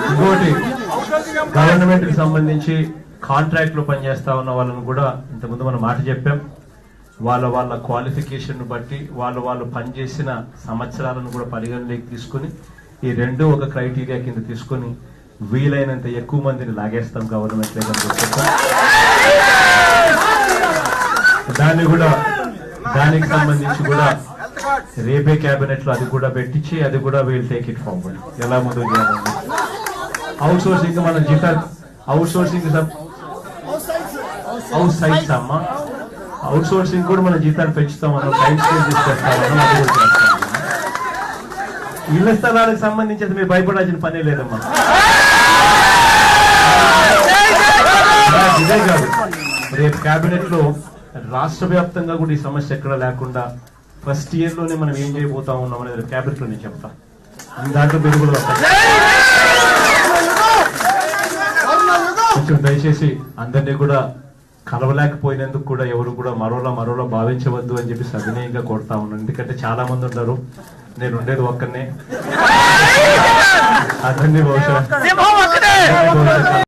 ఇంకోటి గవర్నమెంట్ కి సంబంధించి కాంట్రాక్ట్ లో పనిచేస్తా ఉన్న వాళ్ళని కూడా ఇంతకుముందు మనం మాట చెప్పాం. వాళ్ళ క్వాలిఫికేషన్ బట్టి వాళ్ళు పనిచేసిన సంవత్సరాలను కూడా పరిగణలోకి తీసుకుని ఈ రెండు ఒక క్రైటీరియా కింద తీసుకుని వీలైనంత ఎక్కువ మందిని లాగేస్తాం గవర్నమెంట్ దానికి సంబంధించి కూడా రేపే క్యాబినెట్ లో అది కూడా పెట్టించి అది కూడా వీల్ టేక్ ఇట్ ఫార్వర్డ్. ఎలా ముందుకు చేయాలి? అవుట్ సోర్సింగ్ మనం అవుట్ సోర్సింగ్ హౌస్ సైట్స్ అమ్మా అవుట్ సోర్సింగ్ కూడా మన జీతాలు పెంచుతామన్నా సైట్స్ తీసుకొస్తామన్నా అది కూడా చేస్తాం. ఇళ్ల స్థలాలకు సంబంధించి మీరు భయపడాల్సిన పనే లేదమ్మా. ఇదే కాదు, రేపు క్యాబినెట్ లో రాష్ట్ర వ్యాప్తంగా కూడా ఈ సమస్య ఎక్కడ లేకుండా ఫస్ట్ ఇయర్ లోనే మనం ఏం చేయబోతా ఉన్నాం అనేది క్యాబినెట్ లో నేను చెప్తా. దాంట్లో మీరు కూడా కొంచెం దయచేసి అందరినీ కూడా కలవలేకపోయినందుకు కూడా ఎవరు కూడా మరోలా భావించవద్దు అని చెప్పి సవినయంగా కోరుతా ఉన్నాను. ఎందుకంటే చాలా మంది ఉన్నారు, నేను ఉండేది ఒక్కనే, అందరినీ బహుశా